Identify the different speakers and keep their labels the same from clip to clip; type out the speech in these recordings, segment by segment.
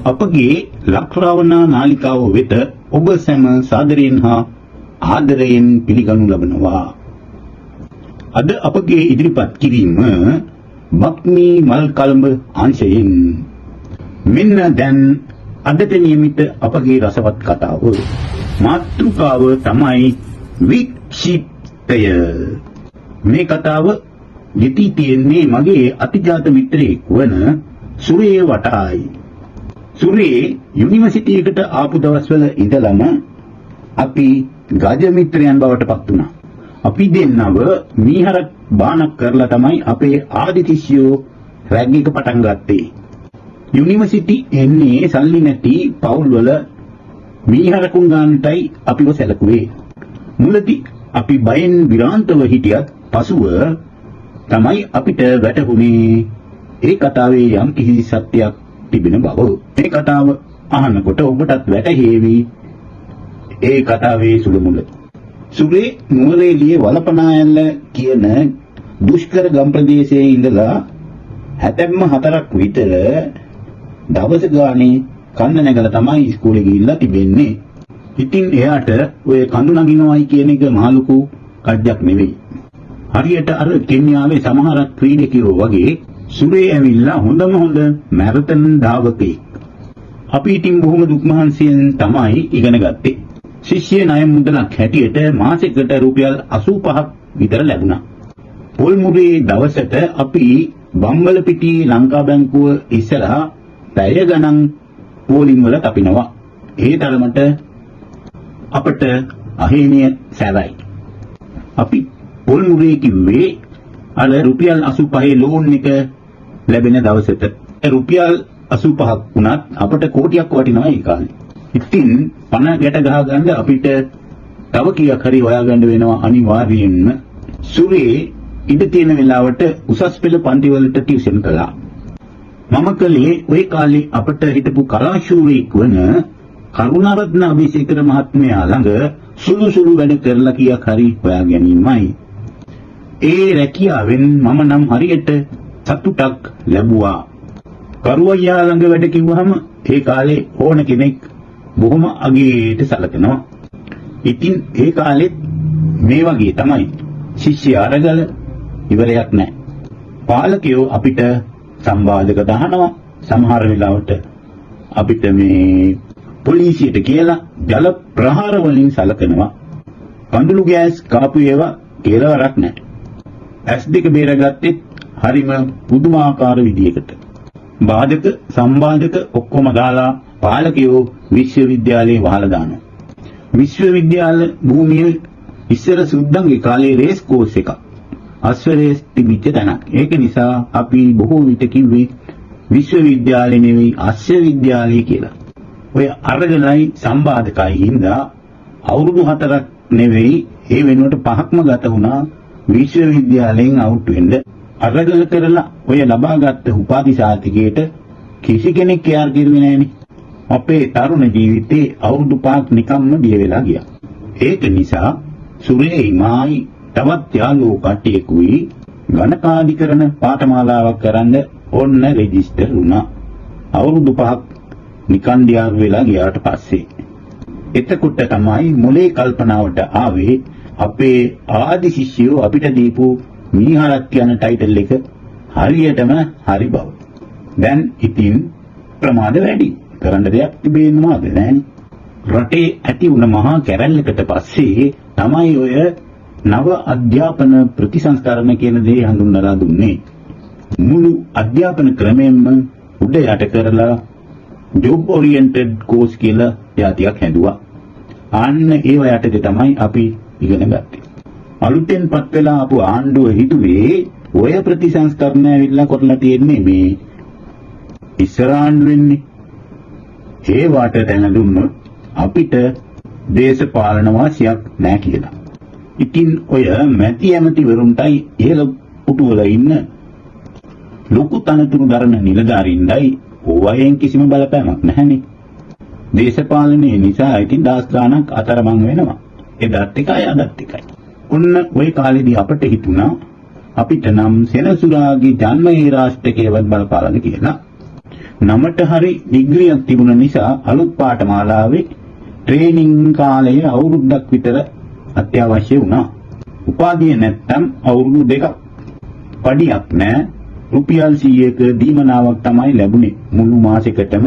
Speaker 1: අපගේ ලක්රාවනා නාලිකාව වෙත ඔබ සැම සාදරයෙන් හා ආදරයෙන් පිළිගනු ලබනවා. අද අපගේ ඉදිරිපත් කිරීම බක්මී මල් කළඹ අංශයෙන්. මෙන්න දැන් අදට නියමිත අපගේ රසවත් කතාව. මාතෘකාව තමයි වික්ෂිප්තය. මේ කතාව ලිපී තියෙන්නේ මගේ අතිජාත මිත්‍රයෙක් වන සුරේ වටායි. සුරේ යුනිවර්සිටි එකට ආපු දවස්වල ඉඳලම අපි ගජ මිත්‍රයන් බවට පත් වුණා. අපි දෙන්නව මීහරක් බානක් කරලා තමයි අපේ ආදි ශිෂ්‍යෝ රැග් එක පටන් ගත්තේ. යුනිවර්සිටි එන්නේ සල්ලි නැති පවුල් වල මීහරකුන් ගන්නටයි අපිව සැලකුවේ. මුලදී අපි බයෙන් විරාන්තව හිටියත් පසුව තමයි අපිට වැටහුනේ ඒ කතාවේ යම් කිසි සත්‍යයක් තිබෙන බව. මේ කතාව අහනකොට ඔබටත් වැටහෙවි ඒ කතාවේ සුළුමුල. සුරේ නුවරඑළිය වලපනායල්ල කියන දුෂ්කර ගම් ප්‍රදේශයේ ඉඳලා 74ක් විතර දවස ගානේ කන්න නැගලා තමයි ඉස්කෝලේ ගිහිල්ලා තිබෙන්නේ. ඉතින් එයාට ඔය කඳු නගිනවයි කියන එක මහලුකු කඩයක් නෙවෙයි. හරියට අර කෙන්යාවේ සමහර ක්‍රීඩකයෝ වගේ සුරේ ඇවිල්ලා හොඳම හොඳ මැරතන් ධාවකයෙක්. අපි ඉතින් බොහොම දුක් මහන්සියෙන් තමයි ඉගෙන ගත්තේ. ශිෂ්‍ය ණය මුදලක් හැටියට මාසෙකට රුපියල් 85ක් විතර ලැබුණා. පොල් මුරේ දවසට අපි බම්බලපිටියේ ලංකා බැංකුව ඉස්සරහා පැය ගණන් පෝලිං වල තපිනවා. ඒ තරමට අපට අහේනිය සැරයි. අපි පොල් මුරේ කිව්වේ අර රුපියල් 85 ලෝන් එක ලැබෙන දවසට. රුපියල් 85ක් වුණත් අපට කෝටියක් වටිනවා ඒ කාලේ. ඉතින් පණ ගැට ගහ ගන්න අපිට තව කීයක් හරි හොයාගන්න වෙනවා අනිවාර්යයෙන්ම. සුරේ ඉඳ තියෙන වෙලාවට උසස් පෙළ පන්ති වලට ටියුෂන් කළා. මම කලේ ওই කාලේ අපට හිටපු කලාශූරයෙක් වන කරුණාරත්න අබේසේකර මහත්මයා ළඟ සුළු වැඩ කරලා කීයක් හරි හොයා ගැනීමයි. ඒ රැකියාවෙන් මම නම් හරියට සතුටක් ලැබුවා. කරුවයියා ළඟ වැඩ කිව්වහම ඒ කාලේ ඕන කෙනෙක් බොහොම අගේට සැලකනවා. ඉතින් ඒ කාලෙත් මේ වගේ තමයි. ශිෂ්‍ය අරගල ඉවරයක් නැහැ. පාලකයෝ අපිට සම්බාධක දානවා. සමහර වෙලාවට අපිට මේ පොලිසියට කියලා ජල ප්‍රහාර වලින් සැලකනවා. කඳුළු ගෑස් කාපු ඒවා කෙලවරක් නැහැ. S2 බේරගත්තෙත් හරිම පුදුමාකාර විදියකට. බාධක සම්බාධක ඔක්කොම දාලා පාලකයෝ විශ්වවිද්‍යාලේ වහලා දානවා. විශ්වවිද්‍යාල භූමිය ඉස්සර සුද්දන්ගේ කාලේ රේස් කෝස් එකක්. අස්වැරේස් තිබිච්ච තැනක්. ඒක නිසා අපි බොහෝ විට කිව්වේ විශ්වවිද්‍යාලේ නෙවෙයි අශ්වවිද්‍යාලය කියලා. ඔය අරගලයි සම්බාධකයි හින්දා අවුරුදු 4ක් නෙවෙයි ඒ වෙනුවට 5ක්ම ගත වුණා විශ්වවිද්‍යාලයෙන් අවුට් වෙන්න. අරගල කරලා ඔය ලබාගත් උපාධි සාතිකයට කිසි කෙනෙක් කෙයාර් කිරුවේ නැහනේ. අපේ තරුණ ජීවිතේ අවුරුදු 5ක් නිකම්ම දිය වෙලා ගියා. ඒක නිසා සුරේ මායි තවත් යාළුවෝ කට්ටියකුයි ගණකාධිකරණ පාඨමාලාවක් කරන්න ඔන්න රෙජිස්ටර් වුණා. අවුරුදු 5ක් නිකන් දියාරු වෙලා ගියාට පස්සේ එතකොට තමයි මොලේ කල්පනාවට ආවේ අපේ ආදි ශිෂ්‍යයෝ අපිට දීපු මීහරක් යන ටයිටල් එක හරියටම හරි බව. දැන් ඉතින් ප්‍රමාද වැඩි. කරන්න දෙයක් තිබෙන්නේ මොනවද නැන්නේ. රටේ ඇති වුණ මහා කැරැල්ලකට පස්සේ තමයි ඔය නව අධ්‍යාපන ප්‍රතිසංස්කරණ කියන දේ හඳුන්වලා දුන්නේ. මුළු අධ්‍යාපන ක්‍රමයෙන්ම උඩ යට කරලා ජොබ් ඔරියන්ටඩ් කෝස් කියලා යාතියක් හැදුවා. අන්න ඒව යටතේ තමයි අපි ඉගෙන ගත්තේ. අලුතෙන් පත් වෙලා ආපු ආණ්ඩුව හිතුවේ ඔය ප්‍රතිසංස්කරණ ඇවිල්ලා කරලා තියෙන්නේ මේ ඉස්සර ආණ්ඩුවෙන්නේ. ඒ වාට දැන දුන්නොත් අපිට දේශපාලන වාසියක් නැහැ කියලා. ඉතින් ඔය මැති ඇමතිවරුන්ටයි ඉහළ පුටුවල ඉන්න ලොකු තනතුරු දරන නිලධාරීන්ටයි ඕවයෙන් කිසිම බලපෑමක් නැහැනේ. දේශපාලනයේ නිසා ඉතින් දහස් ගාණක් අතරමං වෙනවා. එදත් එකයි අදත් එකයි. ඔන්න ওই කාලෙදී අපිට හිතුණා අපිට නම් සෙනසුරාගේ ජන්මයේ රාෂ්ට්‍රකේවත් බලපාලන කියලා. නමට හරි ඩිග්‍රියක් තිබුණ නිසා අලුත් පාඨමාලාවේ ට්‍රේනින් කාලය අවුරුද්දක් විතර අත්‍යවශ්‍ය වුණා. උපාධිය නැත්තම් අවුරුදු 2ක්. පඩියක් නැහැ. රුපියල් 100ක දීමනාවක් තමයි ලැබුණේ මුළු මාසෙකටම.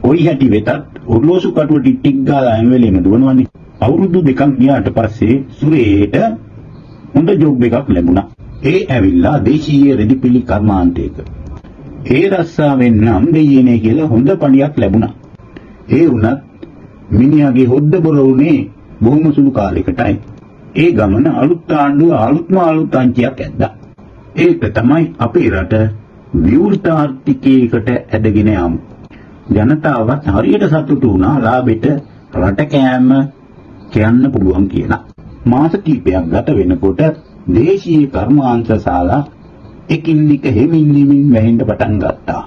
Speaker 1: කොයි හැටි වෙතත් ඔර්ලෝසු කටුවට ටික් ගාලා හැම වෙලේම දුවනවනේ. අවුරුදු 2ක් ගියාට පස්සේ සුරේට හොඳ ජොබ් එකක් ලැබුණා. ඒ ඇවිල්ලා දේශීය රෙදිපිලි කර්මාන්තයක. ඒ රස්සාවෙන් නම් දෙයියනේ කියලා හොඳ පඩියක් ලැබුණා. ඒ වුණත් මිනිහාගේ හොද්ද බොර උනේ බොහොම සුළු කාලයකටයි. ඒ ගමන අලුත් ආණ්ඩුව අලුත් අංචියක් ඇද්දා. ඒක තමයි අපේ රට විවෘත ආර්ථිකයකට ඇදගෙන යාම. ජනතාවත් හරියට සතුටු වුණා ලාභෙට රට කෑම කියන්න පුළුවන් කියලා. මාස කිහිපයක් ගත වෙනකොට දේශීය කර්මාන්ත ශාලා එකින් එක හිමින් වැහෙන්න පටන් ගත්තා.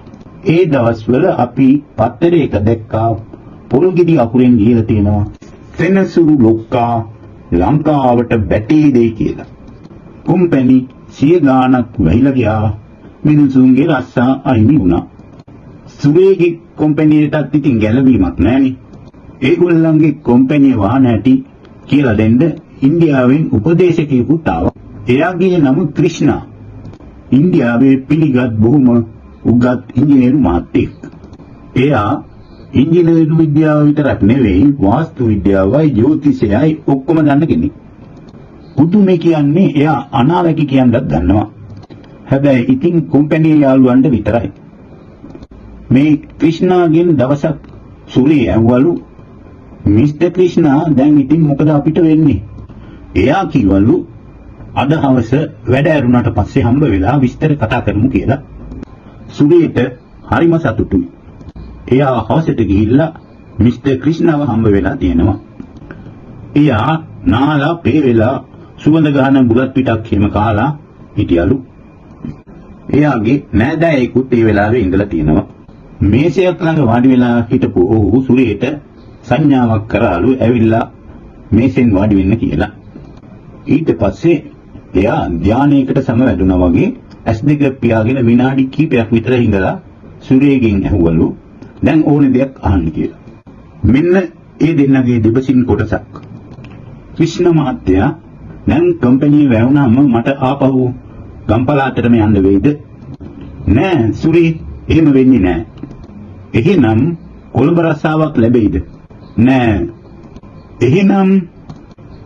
Speaker 1: ඒ දවස්වල අපි පත්තරයක දැක්කා පොල්ගෙඩි අකුරෙන් ලියලා තියෙනවා සෙනසුරු ලොක්කා ලංකාවට බැටේ දෙයි කියලා. කොම්පැනි 100 ගාණක් වැහිලා ගියා. මිනිසුන්ගේ රස්සා අහිමි වුණා. සුරේගේ කොම්පැනියටත් ඉතින් ගැළවීමක් නැහැනේ. ඒගොල්ලන්ගේ කොම්පැනිය වාහන ඇති කියලා දෙන්න ඉන්දියාවෙන් උපදේශකයෙකුත් ආවා. එයාගේ නම ක්‍රිෂ්ණා. ඉන්දියාවේ පිළිගත් බොහොම උගත් ඉංජිනේරු මහත්තයෙක්. එයා ඉංජිනේරු විද්‍යාව විතරක් නෙවෙයි වාස්තු විද්‍යාවයි ජ්‍යොතිෂයයි ඔක්කොම දන්න කෙනෙක්. පුදුමේ කියන්නේ එයා අනාවැකි කියන්නත් දන්නවා. හැබැයි ඉතින් කොම්පැනි යාළුවන්ට විතරයි. මේ ක්‍රිෂ්ණාගෙන් දවසක් සුරේ ඇහුවලු මිස්ටර් ක්‍රිෂ්ණා දැන් ඉතින් මොකද අපිට වෙන්නේ? එයා කිව්වලු අද හවස වැඩ ඇරුණාට පස්සේ හම්බ වෙලා විස්තර කතා කරමු කියලා. සුරේට හරිම සතුටුයි. එයා හවසට ගිහිල්ලා මිස්ටර් ක්‍රිෂ්ණාව හම්බ වෙලා තියෙනවා. එයා නාලා පේ වෙලා සුවඳ ගහන බුලත් පිටක් හිම කාලා හිටියලු. එයාගේ නෑදෑයෙකුත් ඒ වෙලාවේ ඉඳලා තියෙනවා. මේසයක් ළඟ වාඩි වෙලා හිටපු ඔහු සුරේට සංඥාවක් කරාලු ඇවිල්ලා මේසෙන් වාඩි වෙන්න කියලා. ඊට පස්සේ එයා ධානයකට සමවැදුණා වගේ S2 පියාගෙන විනාඩි කිහිපයක් විතර ඉඳලා සුරේගෙන් ඇහුවලු දැන් ඕනේ දෙයක් අහන්න කියලා. මෙන්න ඒ දෙන්නගේ දෙබසින් කොටසක්. ක්‍රිෂ්ණ මහත්තයා දැන් කම්පැනි වැවුනම මට ආපහු ගම්පලාතටම යන්න වෙයිද? නෑ සුරේ එහෙම වෙන්නේ නෑ. එහෙනම් කොළඹ රස්සාවක් ලැබෙයිද? නෑ. එහෙනම්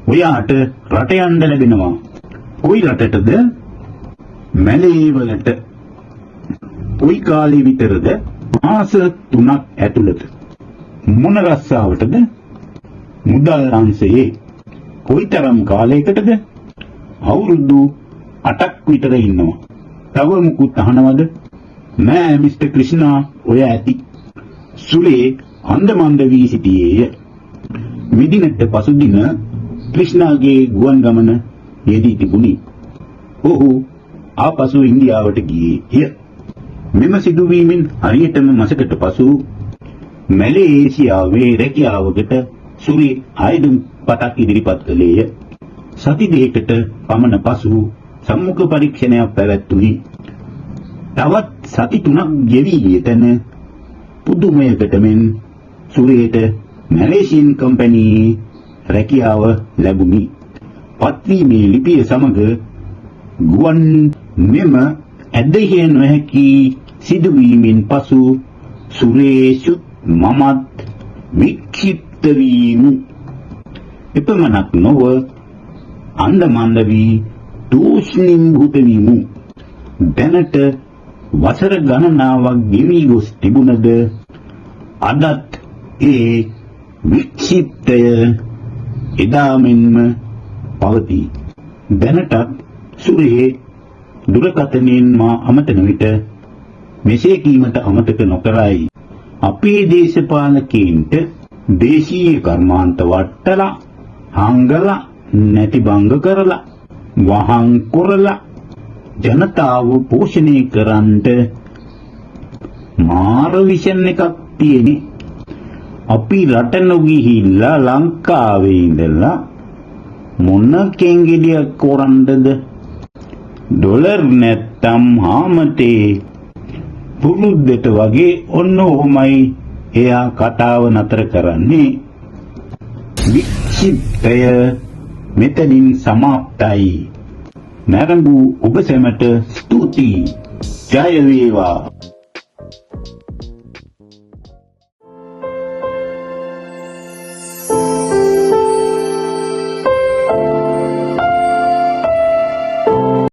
Speaker 1: ඔයාට රට යන්න ලැබෙනවා. කොයි රටටද? මැලේ වලට. කොයි කාලේ විතරද? මාස 3ක් ඇතුළත. මොන රස්සාවටද? මුදල් අංශයේ. කොයිතරම් කාලයකටද? අවුරුදු 8ක් විතර ඉන්නවා. තව මුකුත් අහනවද? නෑ මිස්ටර් ක්‍රිෂ්ණා ඔය ඇති. සුලේ අන්දමන්ද වී සිටියේය. මිදිනට පසුදින ක්‍රිෂ්ණාගේ ගුවන් ගමන යෙදී තිබුණි. ඔහු ආපසු ඉන්දියාවට ගියේය. මෙම සිදුවීමෙන් හරියටම මාසකට පසු මැලේසියාවේ රැකියාවකට සුරේ ආයුධ පතක් ඉදිරිපත් කළේය. සති දෙකකට පමණ පසු සම්මුඛ පරීක්ෂණයක් පැවැත්වුණි. තවත් සති 3ක් ගෙවි ගිය තැන පුදුමයකට මෙන් සුරේට මැලේසියන් කම්පැනි රැකියාව ලැබුණි. පත්වීමේ ලිපිය සමග ගුවන් මෙම ඇදහිය නොහැකි සිදුවීමෙන් පසු සුරේෂුත් මමත් වික්ෂිප්ත වීමු. එපමණක් නොව අන්දමන්ද වී තූෂ්ණිම්භූත වීමු. දැනට වසර ගණනාවක් ගෙවි ගොස් තිබුණද අදත් ඒ වික්ෂිප්තය එදා මෙන්ම පවතී. දැනටත් සුරේ දුරකථනයෙන් මා අමතන විට මෙසේ කීමට අමතක නොකරයි. අපේ දේශපාලකයින්ට දේශීය කර්මාන්ත වට්ටලා හංගලා නැති බංග කරලා වහං කරලා ජනතාව පෝෂණය කරන්නට මාර විෂන් එකක් තියෙන්නේ. අපි රට නොගිහිල්ලා ලංකාවේ ඉඳලා මොන කෙන්ගෙඩියක් කරන්නද? ඩොලර් නැත්තම් හාමතේ පුරුද්දට වගේ ඔන්න ඔහොමයි එයා කතාව නතර කරන්නේ. වික්ෂිප්තය මෙතනින් සමාප්තයි. නැරඹූ ඔබ සැමට ස්තුතියි. ජය වේවා.